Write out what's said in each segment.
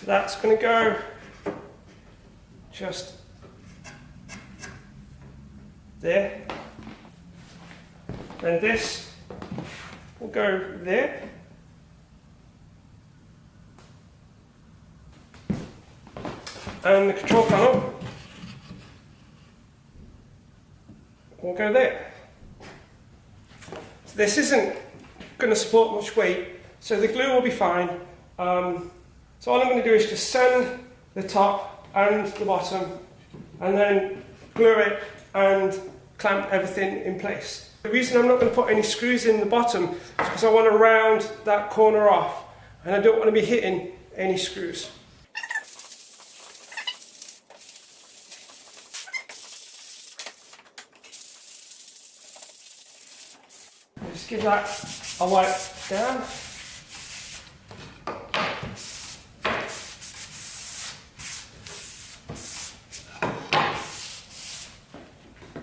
So that's going to go just there. Then this will go there. And the control panel will go there. So this isn't going to support much weight, so the glue will be fine. So all I'm going to do is just sand the top and the bottom, and then glue it and clamp everything in place. The reason I'm not going to put any screws in the bottom is because I want to round that corner off, and I don't want to be hitting any screws. Just give that a wipe down.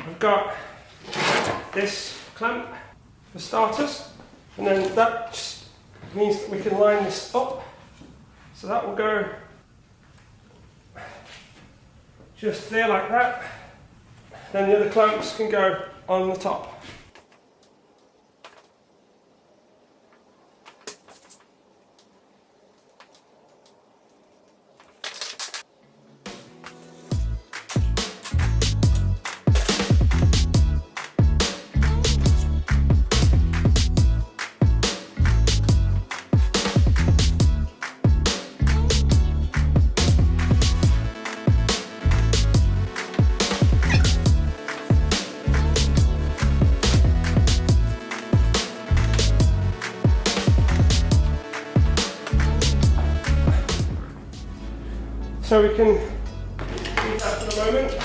I've got this clamp for starters, and then that just means that we can line this up. So that will go just there like that. Then the other clamps can go on the top. So we can leave that for the moment.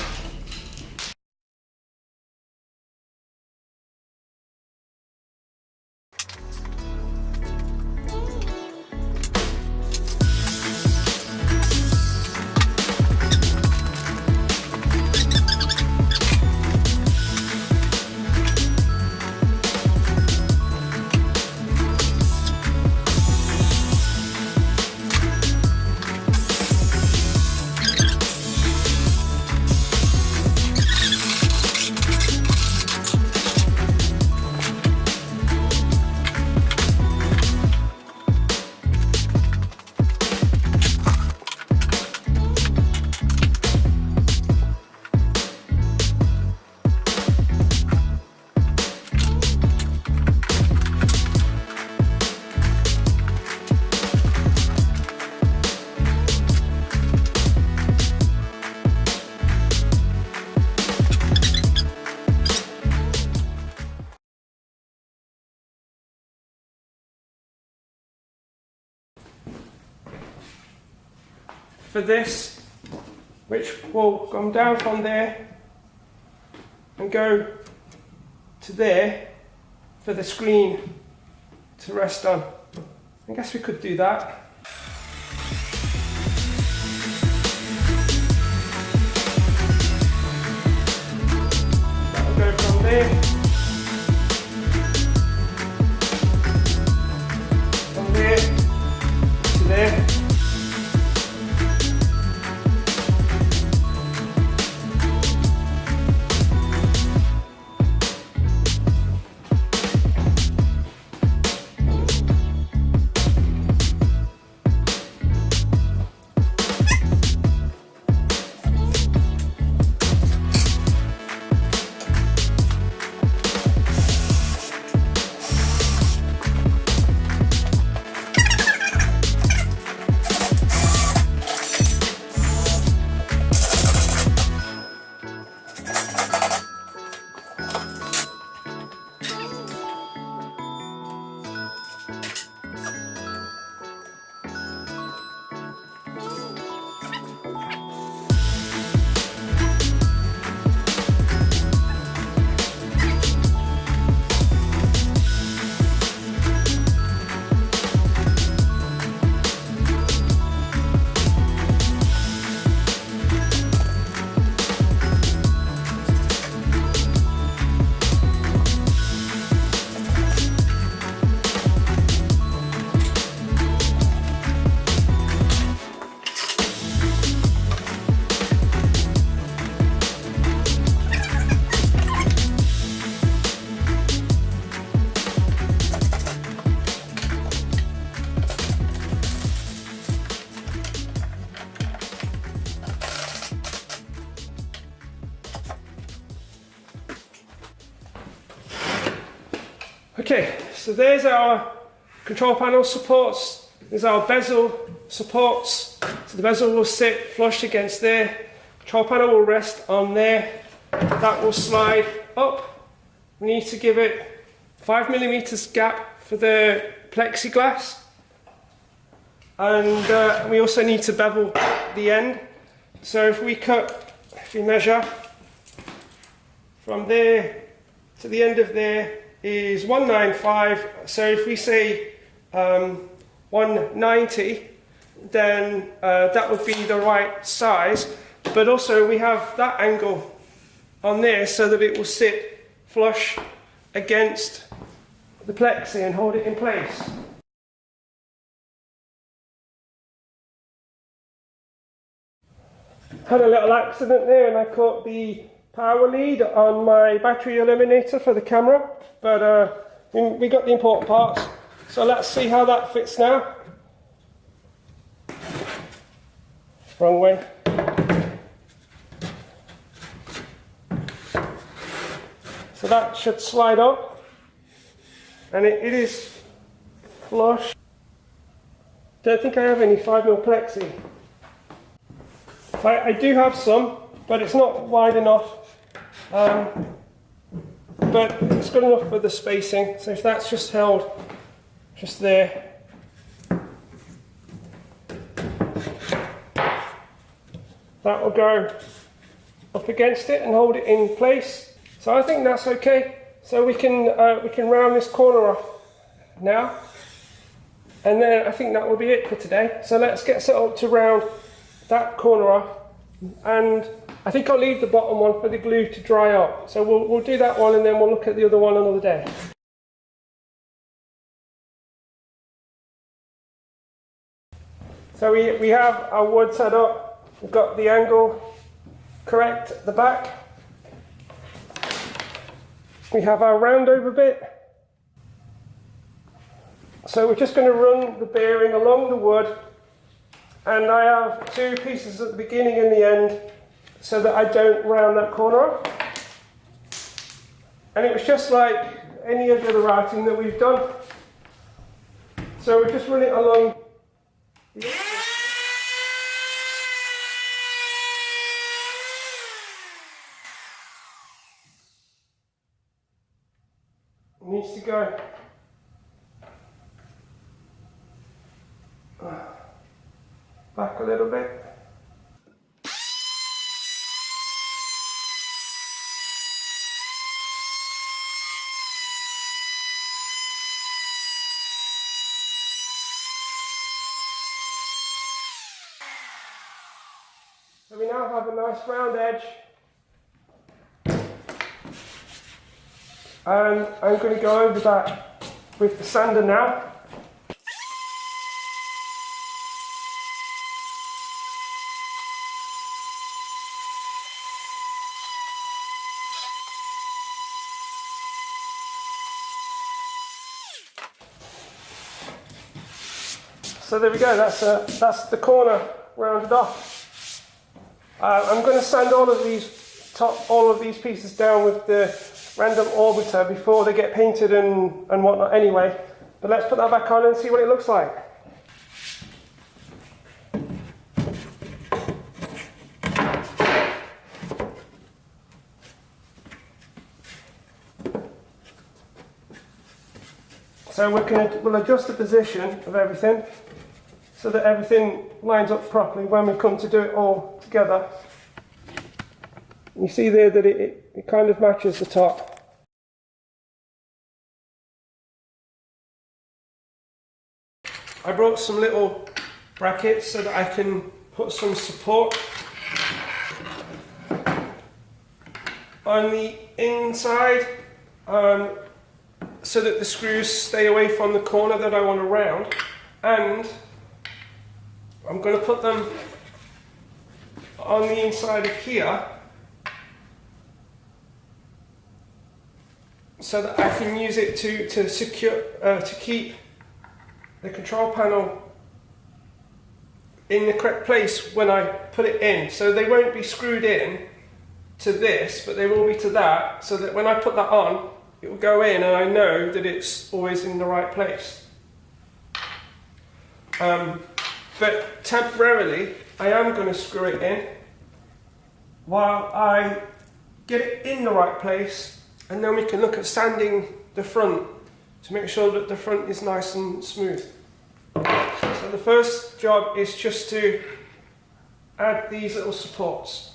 For this, which will come down from there and go to there for the screen to rest on. I guess we could do that. That will go from there, from there to there. Okay, so there's our control panel supports. There's our bezel supports. So the bezel will sit flush against there. Control panel will rest on there. That will slide up. We need to give it 5mm gap for the plexiglass. And we also need to bevel the end. So if we measure from there to the end of there is 195. So if we say 190, then that would be the right size. But also we have that angle on there so that it will sit flush against the plexi and hold it in place. Had a little accident there and I caught the power lead on my battery eliminator for the camera, but we got the important parts. So let's see how that fits now. Wrong way. So that should slide up, and it is flush. Don't think I have any 5mm plexi. I do have some, but it's not wide enough. But it's good enough for the spacing. So if that's just held just there, that will go up against it and hold it in place. So I think that's okay. So we can round this corner off now, and then I think that will be it for today. So let's get set up to round that corner off, and I think I'll leave the bottom one for the glue to dry up. So we'll do that one, and then we'll look at the other one another day. So we have our wood set up. We've got the angle correct at the back. We have our round over bit. So we're just going to run the bearing along the wood, and I have two pieces at the beginning and the end so that I don't round that corner off. And it was just like any of the other routing that we've done. So we just run it along the needs to go back a little bit. So we now have a nice round edge. And I'm going to go over that with the sander now. So there we go, that's the corner rounded off. I'm going to sand all of these pieces down with the random orbiter before they get painted and whatnot anyway. But let's put that back on and see what it looks like. So we'll adjust the position of everything so that everything lines up properly when we come to do it all together. You see there that it kind of matches the top. I brought some little brackets so that I can put some support on the inside so that the screws stay away from the corner that I want to round, and I'm going to put them on the inside of here so that I can use it to secure to keep the control panel in the correct place when I put it in. So they won't be screwed in to this, but they will be to that, so that when I put that on, it will go in and I know that it's always in the right place. But temporarily, I am going to screw it in while I get it in the right place, and then we can look at sanding the front to make sure that the front is nice and smooth. So the first job is just to add these little supports.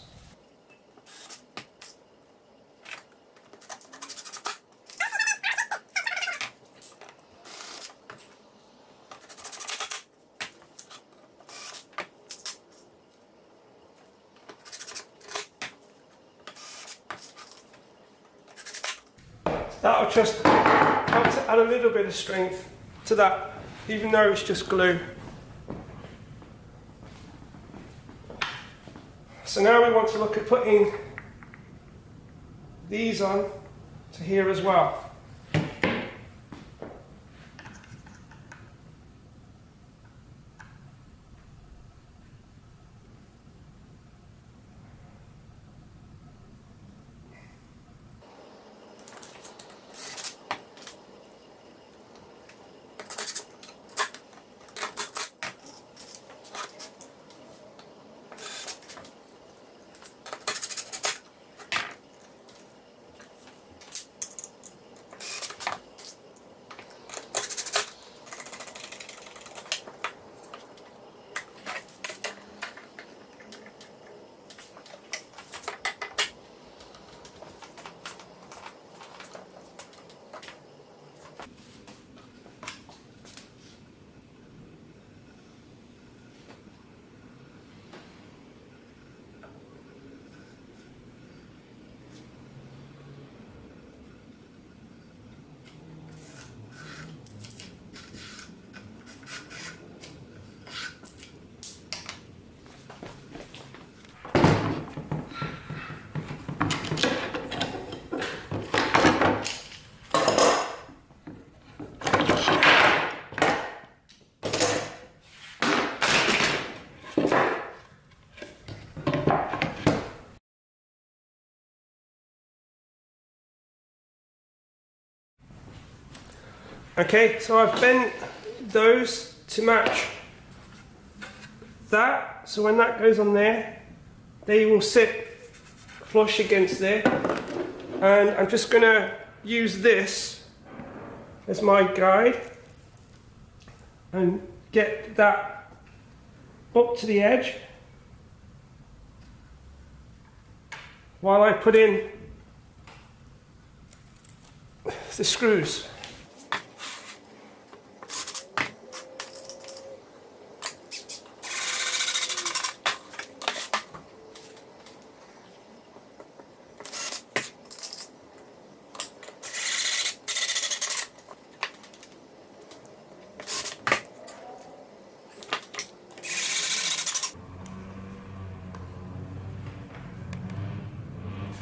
That'll just help to add a little bit of strength to that, even though it's just glue. So now we want to look at putting these on to here as well. Okay, so I've bent those to match that, so when that goes on there, they will sit flush against there. And I'm just going to use this as my guide and get that up to the edge while I put in the screws.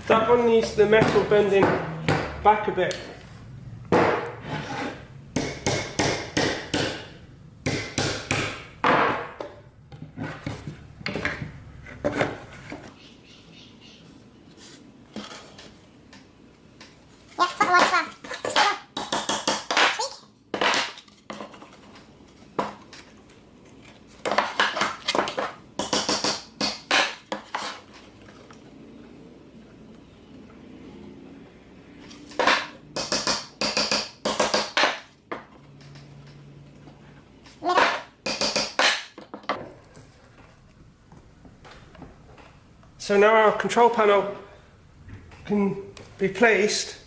That one needs the metal bending back a bit. So now our control panel can be placed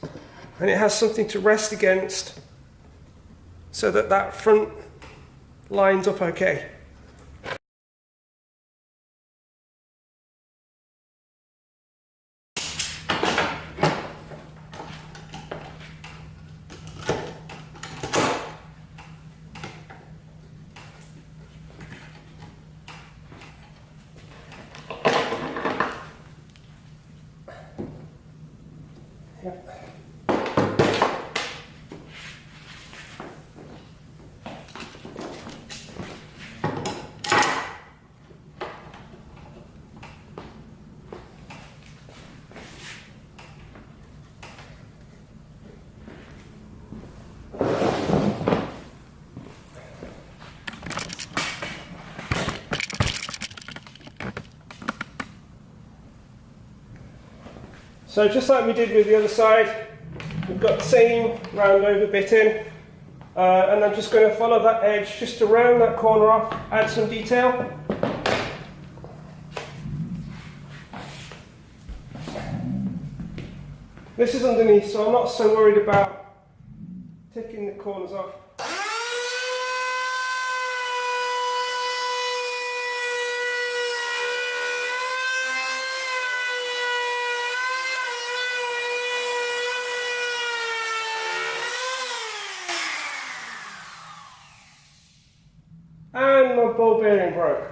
and it has something to rest against so that that front lines up okay. So just like we did with the other side, we've got the same round over bit in, and I'm just going to follow that edge just to round that corner off, add some detail. This is underneath, so I'm not so worried about taking the corners off. And my ball bearing broke.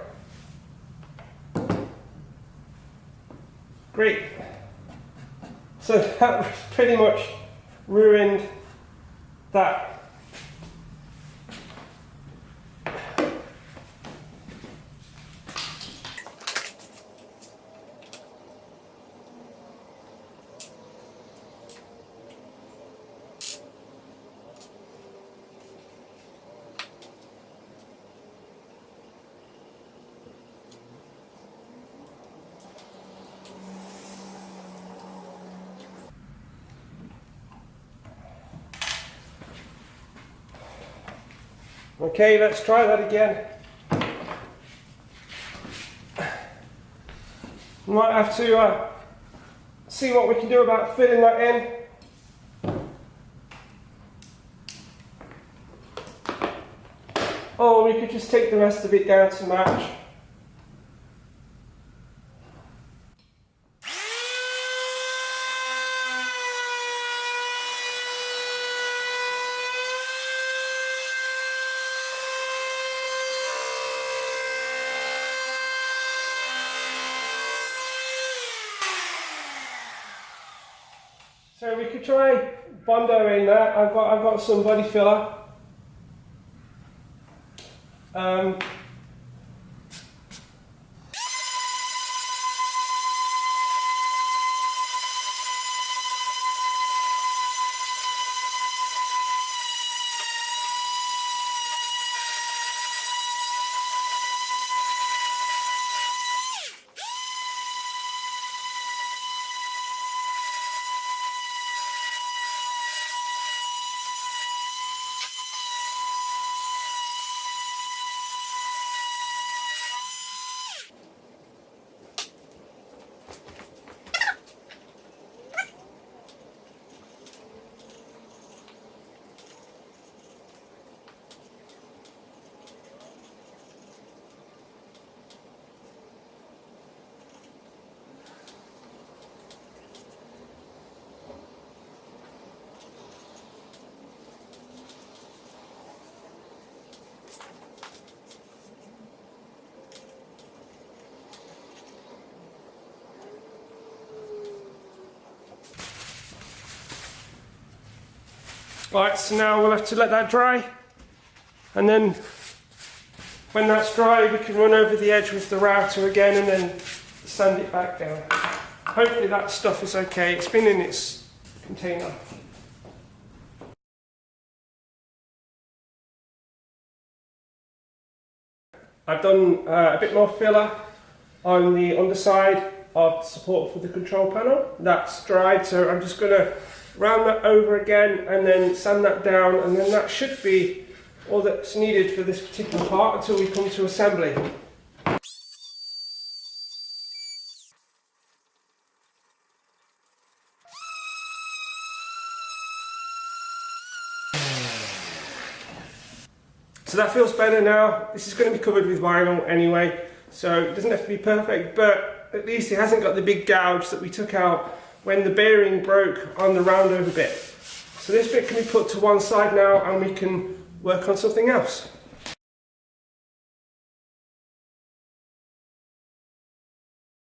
Great. So that pretty much ruined that. Okay, let's try that again. We might have to see what we can do about filling that in. Or we could just take the rest of it down to match. So we could try Bondo in that. I've got some body filler. Right, so now we'll have to let that dry, and then when that's dry we can run over the edge with the router again and then sand it back down. Hopefully that stuff is okay. It's been in its container. I've done a bit more filler on the underside of the support for the control panel. That's dried, so I'm just going to round that over again and then sand that down, and then that should be all that's needed for this particular part until we come to assembly. So that feels better now. This is going to be covered with vinyl anyway, so it doesn't have to be perfect, but at least it hasn't got the big gouge that we took out when the bearing broke on the roundover bit. So this bit can be put to one side now and we can work on something else.